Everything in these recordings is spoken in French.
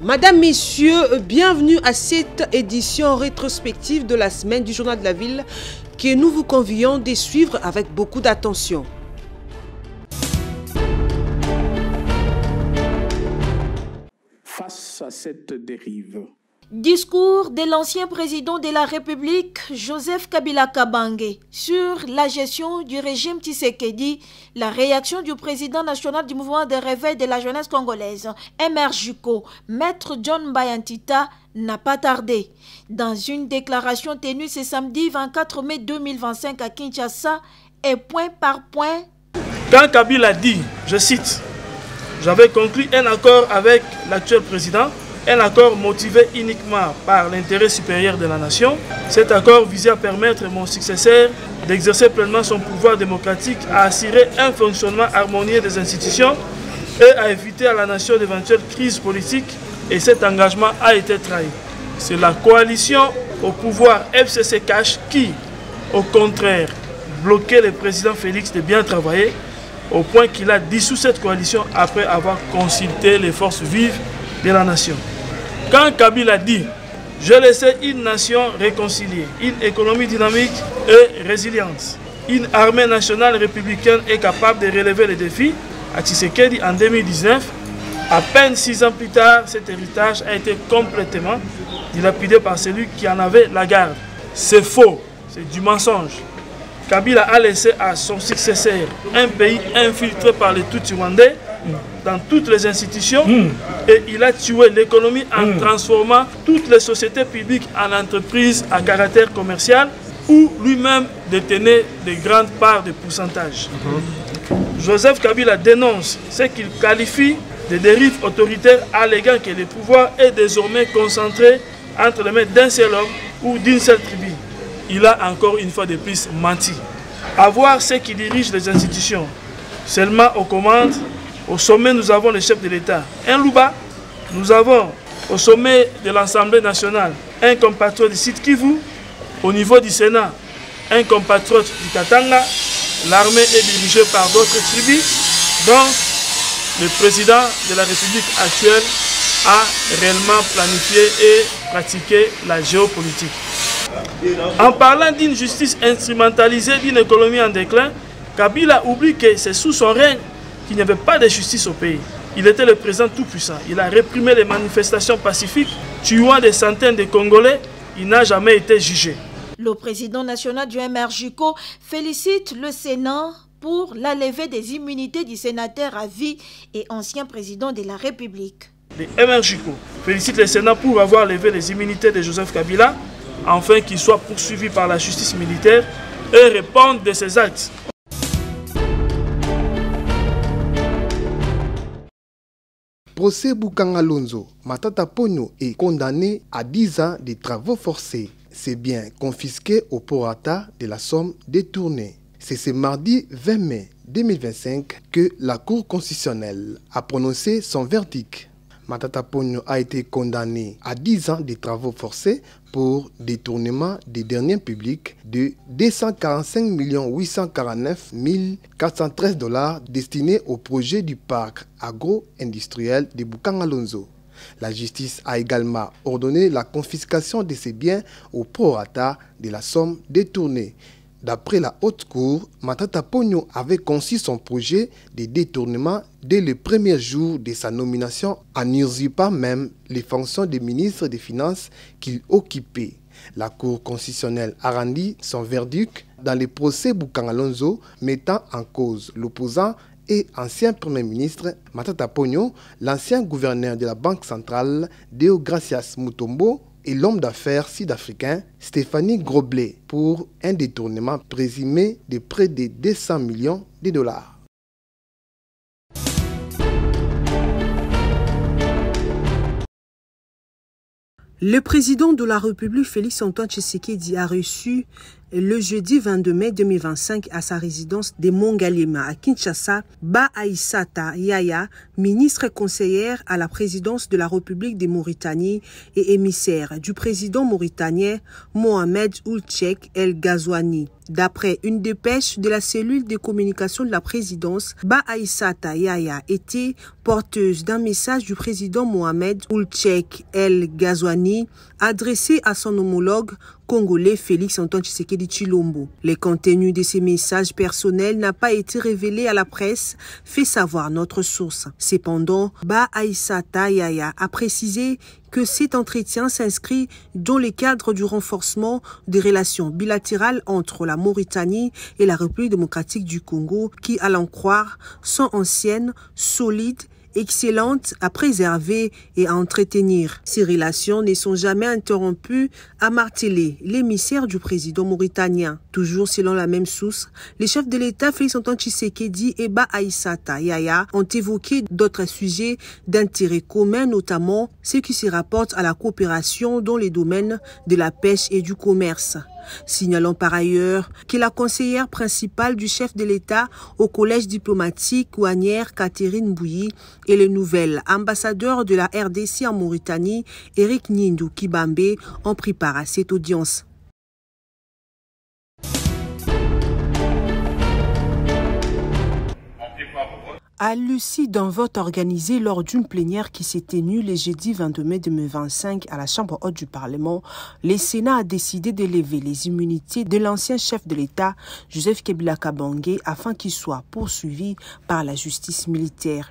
Madame, Messieurs, bienvenue à cette édition rétrospective de la semaine du Journal de la Ville que nous vous convions de suivre avec beaucoup d'attention. Face à cette dérive. Discours de l'ancien président de la République, Joseph Kabila Kabange, sur la gestion du régime Tshisekedi, la réaction du président national du mouvement de réveil de la jeunesse congolaise, MRJUCO, Maître John Bayantita, n'a pas tardé. Dans une déclaration tenue ce samedi 24 mai 2025 à Kinshasa, et point par point. Quand Kabila dit, je cite, « J'avais conclu un accord avec l'actuel président », un accord motivé uniquement par l'intérêt supérieur de la nation. Cet accord visait à permettre à mon successeur d'exercer pleinement son pouvoir démocratique, à assurer un fonctionnement harmonieux des institutions et à éviter à la nation d'éventuelles crises politiques. Et cet engagement a été trahi. C'est la coalition au pouvoir FCC-Cash qui, au contraire, bloquait le président Félix de bien travailler, au point qu'il a dissous cette coalition après avoir consulté les forces vives de la nation. Quand Kabila dit « Je laissais une nation réconciliée, une économie dynamique et résiliente, une armée nationale républicaine est capable de relever les défis » à Tshisekedi en 2019, à peine 6 ans plus tard, cet héritage a été complètement dilapidé par celui qui en avait la garde. C'est faux, c'est du mensonge. Kabila a laissé à son successeur un pays infiltré par les Tutsis rwandais dans toutes les institutions et il a tué l'économie en transformant toutes les sociétés publiques en entreprises à caractère commercial où lui-même détenait de grandes parts de pourcentage. Joseph Kabila dénonce ce qu'il qualifie de dérives autoritaires, alléguant que le pouvoir est désormais concentré entre les mains d'un seul homme ou d'une seule tribu. Il a encore une fois de plus menti. À voir ceux qui dirigent les institutions, seulement aux commandes. Au sommet, nous avons le chef de l'État, un Louba. Nous avons au sommet de l'Assemblée nationale un compatriote du Sud Kivu. Au niveau du Sénat, un compatriote du Katanga. L'armée est dirigée par d'autres tribus. Donc, le président de la République actuelle a réellement planifié et pratiqué la géopolitique. En parlant d'une justice instrumentalisée, d'une économie en déclin, Kabila oublie que c'est sous son règne qu'il n'y avait pas de justice au pays. Il était le président tout-puissant. Il a réprimé les manifestations pacifiques, tuant des centaines de Congolais. Il n'a jamais été jugé. Le président national du MRJUCO félicite le Sénat pour la levée des immunités du sénateur à vie et ancien président de la République. Le MRJUCO félicite le Sénat pour avoir levé les immunités de Joseph Kabila, afin qu'il soit poursuivi par la justice militaire et réponde de ses actes. Procès Bukanga Lonzo, Matata Ponyo est condamné à 10 ans de travaux forcés. C'est bien confisqué au prorata de la somme détournée. C'est ce mardi 20 mai 2025 que la Cour constitutionnelle a prononcé son verdict. Matata Ponyo a été condamné à 10 ans de travaux forcés pour détournement des deniers publics de 245 849 413 $ destinés au projet du parc agro-industriel de Bukanga Lonzo. La justice a également ordonné la confiscation de ces biens au prorata de la somme détournée. D'après la haute cour, Matata Ponyo avait conçu son projet de détournement dès le premier jour de sa nomination en usurpant même les fonctions de ministre des Finances qu'il occupait. La Cour constitutionnelle a rendu son verdict dans le procès Bukanga Lonzo mettant en cause l'opposant et ancien Premier ministre Matata Ponyo, l'ancien gouverneur de la Banque centrale Deogracias Mutombo et l'homme d'affaires sud-africain Stéphanie Groblet pour un détournement présumé de près de 200 millions de dollars. Le président de la République, Félix Antoine Tshisekedi, a reçu Le jeudi 22 mai 2025, à sa résidence de Mongalema à Kinshasa, Ba Aïssata Yaya, ministre conseillère à la présidence de la République de Mauritanie et émissaire du président mauritanien Mohamed Ould Cheikh El Ghazouani. D'après une dépêche de la cellule de communication de la présidence, Ba Aïssata Yaya était porteuse d'un message du président Mohamed Ould Cheikh El Ghazouani adressé à son homologue congolais Félix Antoine Tshisekedi Tshilombo. Les contenus de ces messages personnels n'a pas été révélé à la presse, fait savoir notre source. Cependant, Ba Aïssata Yaya a précisé que cet entretien s'inscrit dans le cadre du renforcement des relations bilatérales entre la Mauritanie et la République démocratique du Congo qui, à l'en croire, sont anciennes, solides, excellentes à préserver et à entretenir. Ces relations ne sont jamais interrompues, a martelé l'émissaire du président mauritanien. Toujours selon la même source, les chefs de l'État Félix Antoine Tshisekedi et Ba Aïssata Yaya ont évoqué d'autres sujets d'intérêt commun, notamment ceux qui se rapportent à la coopération dans les domaines de la pêche et du commerce. Signalons par ailleurs que la conseillère principale du chef de l'État au collège diplomatique douanière Catherine Bouilly et le nouvel ambassadeur de la RDC en Mauritanie, Eric Nindou Kibambe, ont pris part à cette audience. À l'issue d'un vote organisé lors d'une plénière qui s'est tenue le jeudi 22 mai 2025 à la Chambre haute du Parlement, le Sénat a décidé d'élever les immunités de l'ancien chef de l'État, Joseph Kabila Kabange, afin qu'il soit poursuivi par la justice militaire.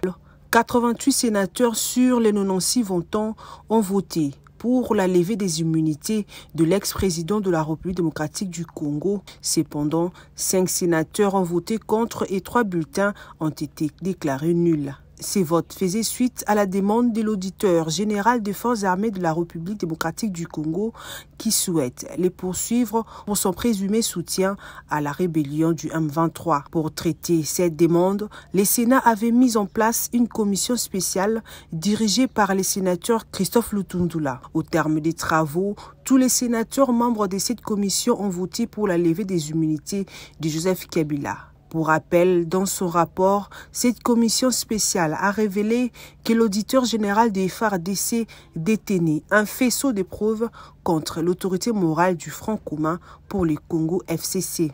88 sénateurs sur les 96 votants ont voté pour la levée des immunités de l'ex-président de la République démocratique du Congo. Cependant, 5 sénateurs ont voté contre et 3 bulletins ont été déclarés nuls. Ces votes faisaient suite à la demande de l'auditeur général des forces armées de la République démocratique du Congo qui souhaite les poursuivre pour son présumé soutien à la rébellion du M23. Pour traiter cette demande, le Sénat avait mis en place une commission spéciale dirigée par le sénateur Christophe Lutundula. Au terme des travaux, tous les sénateurs membres de cette commission ont voté pour la levée des immunités de Joseph Kabila. Pour rappel, dans son rapport, cette commission spéciale a révélé que l'auditeur général des FARDC détenait un faisceau de preuves contre l'autorité morale du Front commun pour le Congo FCC.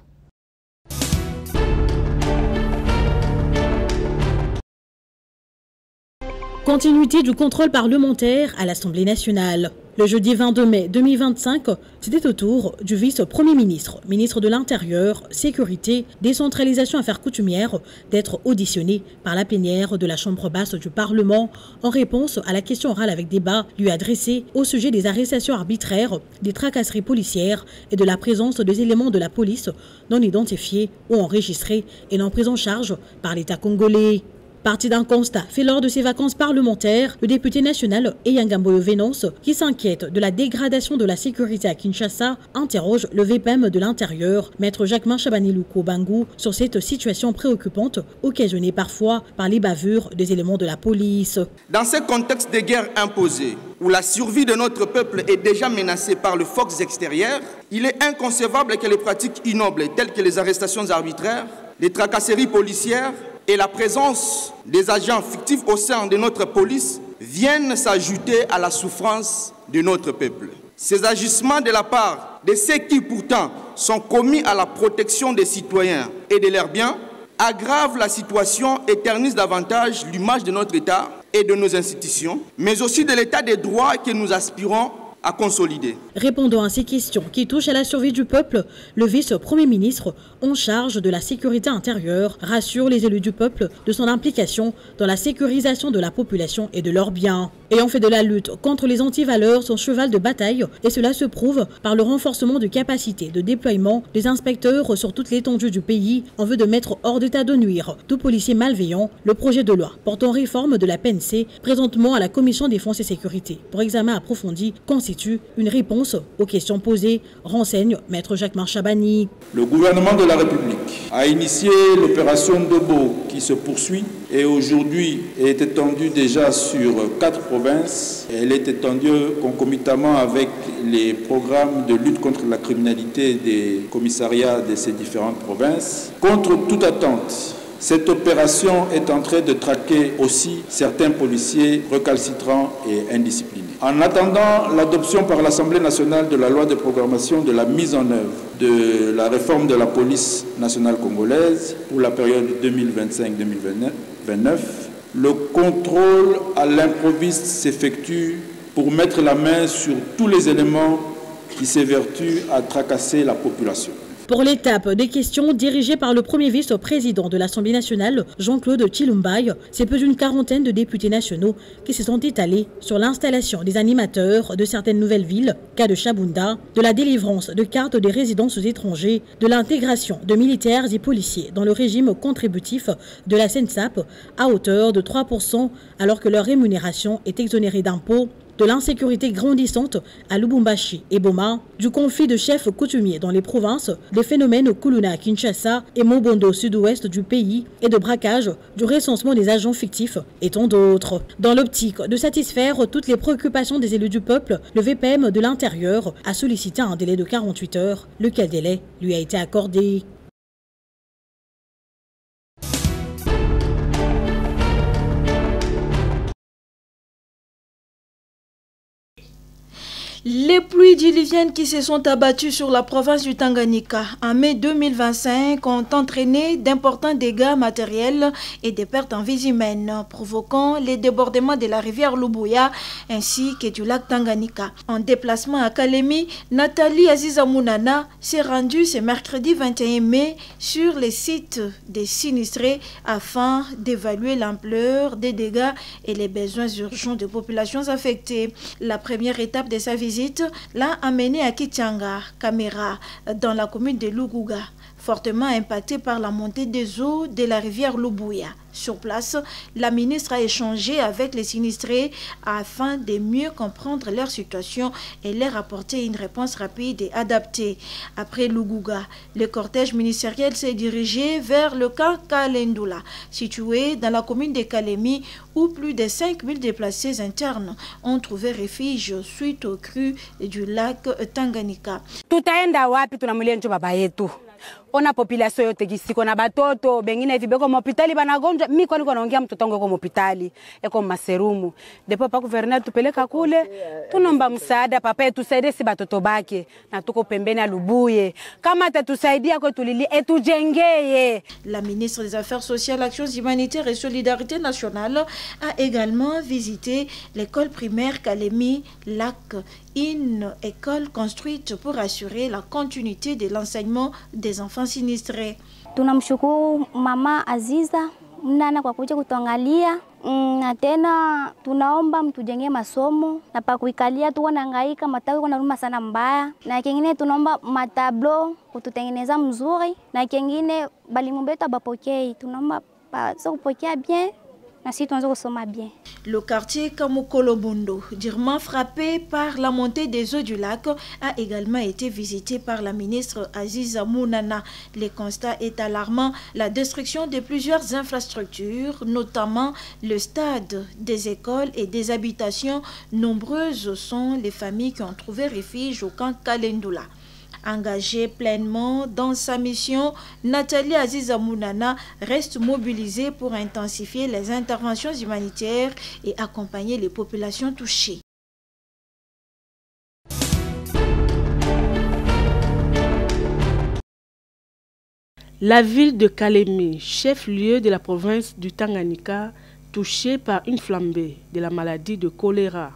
Continuité du contrôle parlementaire à l'Assemblée nationale. Le jeudi 22 mai 2025, c'était au tour du vice-premier ministre, ministre de l'Intérieur, Sécurité, Décentralisation Affaires coutumières, d'être auditionné par la plénière de la Chambre basse du Parlement en réponse à la question orale avec débat lui adressée au sujet des arrestations arbitraires, des tracasseries policières et de la présence des éléments de la police non identifiés ou enregistrés et non pris en charge par l'État congolais. Parti d'un constat fait lors de ses vacances parlementaires, le député national Eyangamboyo Venance, qui s'inquiète de la dégradation de la sécurité à Kinshasa, interroge le VPM de l'Intérieur, Maître Jacquemin Chabanilouko Bangou, sur cette situation préoccupante, occasionnée parfois par les bavures des éléments de la police. Dans ce contexte de guerre imposée, où la survie de notre peuple est déjà menacée par le forces extérieures, il est inconcevable que les pratiques ignobles telles que les arrestations arbitraires, les tracasseries policières, et la présence des agents fictifs au sein de notre police viennent s'ajouter à la souffrance de notre peuple. Ces agissements de la part de ceux qui pourtant sont commis à la protection des citoyens et de leurs biens aggravent la situation et ternissent davantage l'image de notre État et de nos institutions, mais aussi de l'État des droits que nous aspirons à consolider. Répondant à ces questions qui touchent à la survie du peuple, le vice-premier ministre en charge de la sécurité intérieure rassure les élus du peuple de son implication dans la sécurisation de la population et de leurs biens. Ayant fait de la lutte contre les antivaleurs son cheval de bataille, et cela se prouve par le renforcement de capacités de déploiement des inspecteurs sur toute l'étendue du pays en vue de mettre hors d'état de nuire tout policier malveillant, le projet de loi portant réforme de la PNC, présentement à la Commission Défense et Sécurité, pour examen approfondi, constitue une réponse aux questions posées, renseigne Maître Jacquemin Chabani. Le gouvernement de la République a initié l'opération Dobo qui se poursuit et aujourd'hui est étendue déjà sur 4 provinces province. Elle est étendue concomitamment avec les programmes de lutte contre la criminalité des commissariats de ces différentes provinces. Contre toute attente, cette opération est en train de traquer aussi certains policiers recalcitrants et indisciplinés. En attendant l'adoption par l'Assemblée nationale de la loi de programmation de la mise en œuvre de la réforme de la police nationale congolaise pour la période 2025-2029, le contrôle à l'improviste s'effectue pour mettre la main sur tous les éléments qui s'évertuent à tracasser la population. Pour l'étape des questions dirigée par le premier vice-président de l'Assemblée nationale, Jean-Claude Chilumbaye, c'est plus d'une quarantaine de députés nationaux qui se sont étalés sur l'installation des animateurs de certaines nouvelles villes, cas de Chabunda, de la délivrance de cartes des résidences étrangers, de l'intégration de militaires et policiers dans le régime contributif de la SENSAP à hauteur de 3% alors que leur rémunération est exonérée d'impôts, de l'insécurité grandissante à Lubumbashi et Boma, du conflit de chefs coutumiers dans les provinces, des phénomènes au Kuluna, Kinshasa et Mobondo sud-ouest du pays et de braquage, du recensement des agents fictifs et tant d'autres. Dans l'optique de satisfaire toutes les préoccupations des élus du peuple, le VPM de l'Intérieur a sollicité un délai de 48 heures, lequel délai lui a été accordé. Les pluies diluviennes qui se sont abattues sur la province du Tanganyika en mai 2025 ont entraîné d'importants dégâts matériels et des pertes en vies humaines, provoquant les débordements de la rivière Lubuya ainsi que du lac Tanganyika. En déplacement à Kalemi, Nathalie Aziza Mounana s'est rendue ce mercredi 21 mai sur les sites des sinistrés afin d'évaluer l'ampleur des dégâts et les besoins urgents des populations affectées. La première étape de sa visite l'a amené à Kichanga, Kamera, dans la commune de Luguga, fortement impactée par la montée des eaux de la rivière Lubuya. Sur place, la ministre a échangé avec les sinistrés afin de mieux comprendre leur situation et leur apporter une réponse rapide et adaptée. Après Luguga, le cortège ministériel s'est dirigé vers le camp Kalendula, situé dans la commune de Kalemi, où plus de 5000 déplacés internes ont trouvé refuge suite aux crues du lac Tanganyika. Ona population yote kisiko na batoto bengine vibeko mopitali banagonjwa mimi kwa niko naongea mtoto wangu kwa mopitali eko maserumu depo pa gouverneur tupeleka kule tunomba msaada papa tusaidie si batoto bake na tuko pembeni ya Lubuye kama atatusaidia kwa tulili etujengeye. La ministre des Affaires sociales, Actions humanitaires et solidarité nationale a également visité l'école primaire Kalemi Lac, une école construite pour assurer la continuité de l'enseignement des enfants sinistrés. Tunamshukuru mama Aziza Mnana kwa kuja kutuangalia na tena tunaomba mtujengee masomo na pa kuikalia tu wanahangaika matako kuna ruma sana mbaya na kingine tunaomba matablo kututengeneza mzuri na kingine balimu betu abapokei tunaomba so kupokea bien. Le quartier Kamukolobundo, durement frappé par la montée des eaux du lac, a également été visité par la ministre Aziza Mounana. Le constat est alarmant. La destruction de plusieurs infrastructures, notamment le stade, des écoles et des habitations. Nombreuses sont les familles qui ont trouvé refuge au camp Kalendula. Engagée pleinement dans sa mission, Nathalie Aziza Mounana reste mobilisée pour intensifier les interventions humanitaires et accompagner les populations touchées. La ville de Kalemi, chef-lieu de la province du Tanganyika, touchée par une flambée de la maladie de choléra.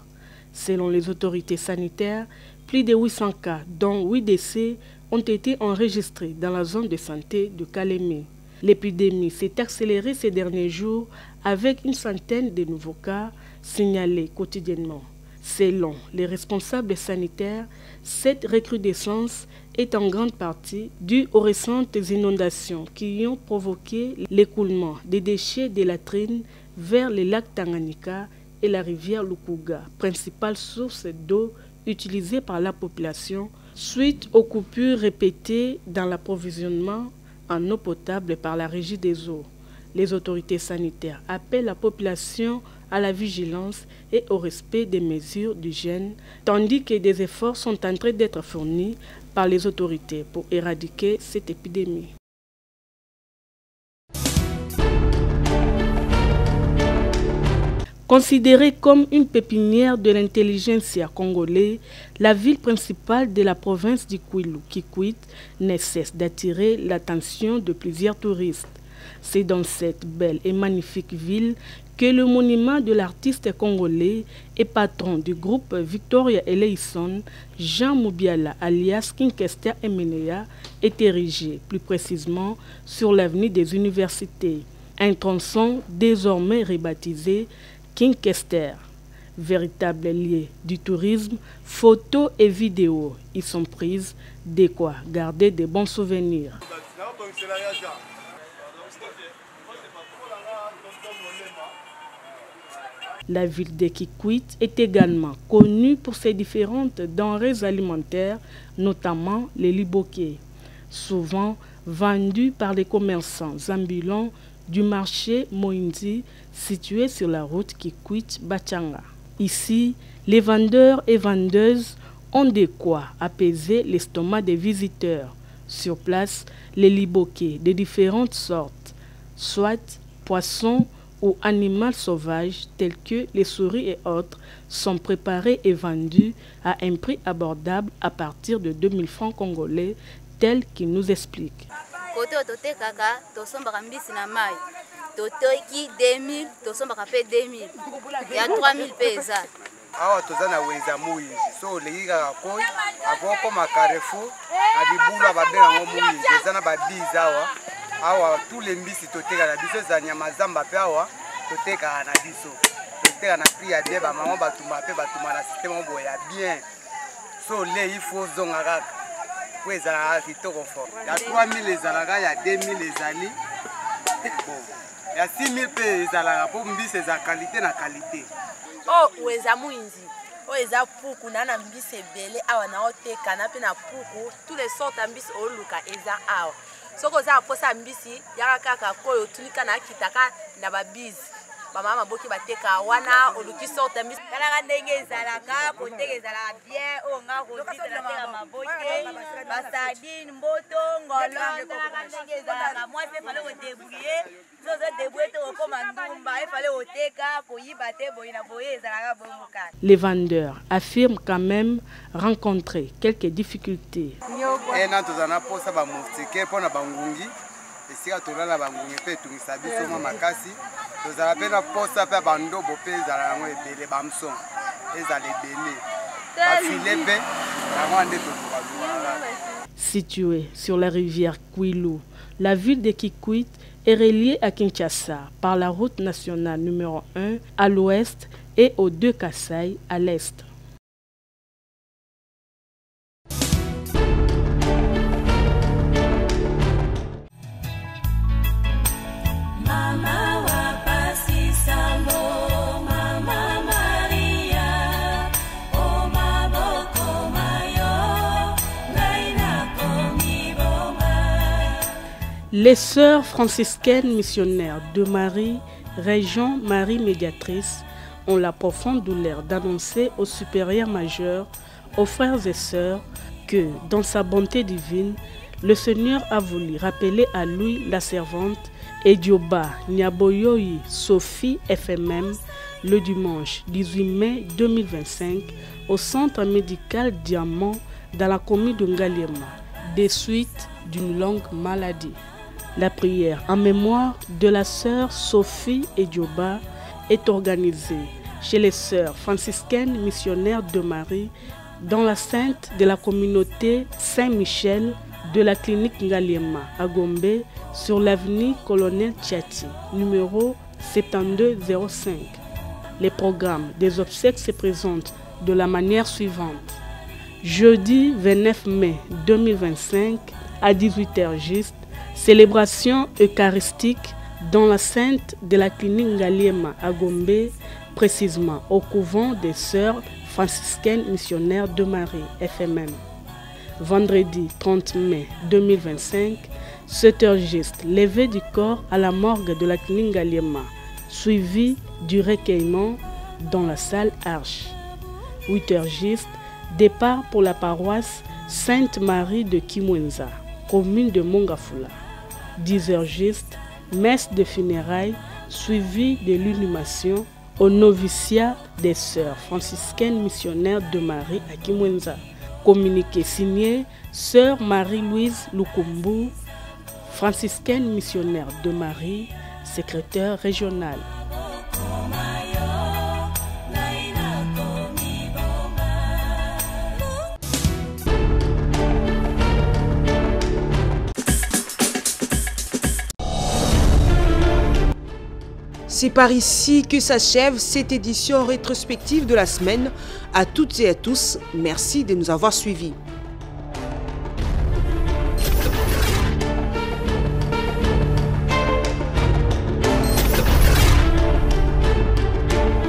Selon les autorités sanitaires, plus de 800 cas, dont 8 décès, ont été enregistrés dans la zone de santé de Kalemi. L'épidémie s'est accélérée ces derniers jours avec une centaine de nouveaux cas signalés quotidiennement. Selon les responsables sanitaires, cette recrudescence est en grande partie due aux récentes inondations qui ont provoqué l'écoulement des déchets des latrines vers les lacs Tanganyika et la rivière Lukuga, principale source d'eau utilisée par la population suite aux coupures répétées dans l'approvisionnement en eau potable par la Régie des eaux. Les autorités sanitaires appellent la population à la vigilance et au respect des mesures d'hygiène, tandis que des efforts sont en train d'être fournis par les autorités pour éradiquer cette épidémie. Considérée comme une pépinière de l'intelligentsia congolais, la ville principale de la province du Kwilu, Kikwit, ne cesse d'attirer l'attention de plusieurs touristes. C'est dans cette belle et magnifique ville que le monument de l'artiste congolais et patron du groupe Victoria Eleison, Jean Moubiala alias King Kester Emenea, est érigé, plus précisément sur l'avenue des Universités. Un tronçon désormais rebaptisé King Kester. Véritable lieu du tourisme, photos et vidéos y sont prises, de quoi garder de bons souvenirs. La ville de Kikwit est également connue pour ses différentes denrées alimentaires, notamment les liboké, souvent vendus par les commerçants ambulants du marché Moindi situé sur la route Kikwit-Bachanga. Ici, les vendeurs et vendeuses ont de quoi apaiser l'estomac des visiteurs. Sur place, les liboké de différentes sortes, soit poissons ou animaux sauvages tels que les souris et autres, sont préparés et vendus à un prix abordable à partir de 2000 francs congolais, tel qu'il nous explique. Côté autoté kaka, tosombaka mbisi na mai. Totoki 2000, tosombaka pe 2000. Ya 3000 pesa. Awa tozana wenza muyi. So leika koi, avoko makarefu, adibula babenga ngo muyi. Tozana babiza awa tous les mbisi toteka na biso za nyama zamba pe awa toteka na biso. Toteka na prix ya bien ba maman batuma pe batuma na système bo ya bien. So le il faut zonga kaka. Kweza kitoko fo. Ya 3000 ezalaka ya 2000 ezali. Bon. Ya 6000 pe ezalaka po mbisi za qualité na qualité. Oh weza muinzi. O eza puku na mbisi ebele awa na oteka na pe na puku tous les sortes mbisi oluka eza awa. Soko za posa mbisi yaka kaka koyo tunika na kitaka na babizi bamama boki bateka wana oluki sorte mbisi kala ndenge ezalaka koteka ezalaka bien o nga koteka na maboke basadine mboto ngolo ndenge ezalaka moi pe fale ko débrouiller zozo débrouiller to koma ndumba e fale oteka koyiba te boyina boye ezalaka bongoka. Les vendeurs affirment quand même rencontrer quelques difficultés. Na tozana posa ba moftike pona bangungi esika tolala bangungi pe tungisa biso mama makasi tozala pe na posa pe bandobo pe ezala ngo ebele bamson ezala ebele bafile pe na nde totoka. Située sur la rivière Kwilu, la ville de Kikwit est reliée à Kinshasa par la route nationale numéro 1 à l'ouest et aux deux Kasaï à l'est. Les sœurs franciscaines missionnaires de Marie, région Marie médiatrice, ont la profonde douleur d'annoncer aux supérieurs majeurs, aux frères et sœurs, que, dans sa bonté divine, le Seigneur a voulu rappeler à lui la servante Edioba Nyaboyoyi Sophie FMM le dimanche 18 mai 2025 au centre médical Diamant dans la commune de Ngaliema, des suites d'une longue maladie. La prière en mémoire de la sœur Sophie Edioba est organisée chez les sœurs franciscaines missionnaires de Marie dans la sainte de la communauté Saint-Michel de la clinique Ngaliema à Gombe sur l'avenue Colonel Tchati, numéro 7205. Les programmes des obsèques se présentent de la manière suivante. Jeudi 29 mai 2025 à 18h juste, célébration eucharistique dans la sainte de la clinique Ngaliema à Gombe, précisément au couvent des sœurs franciscaines missionnaires de Marie, FMM. Vendredi 30 mai 2025, 7 heures juste, levée du corps à la morgue de la clinique Ngaliema, suivi du recueillement dans la salle Arche. 8 heures juste, départ pour la paroisse Sainte-Marie de Kimwenza, commune de Mongafula. 10 heures juste, messe de funérailles suivie de l'inhumation au noviciat des sœurs franciscaines missionnaires de Marie à Kimwenza. Communiqué signé Sœur Marie-Louise Lukumbu, franciscaine missionnaire de Marie, secrétaire régionale. C'est par ici que s'achève cette édition rétrospective de la semaine. À toutes et à tous, merci de nous avoir suivis.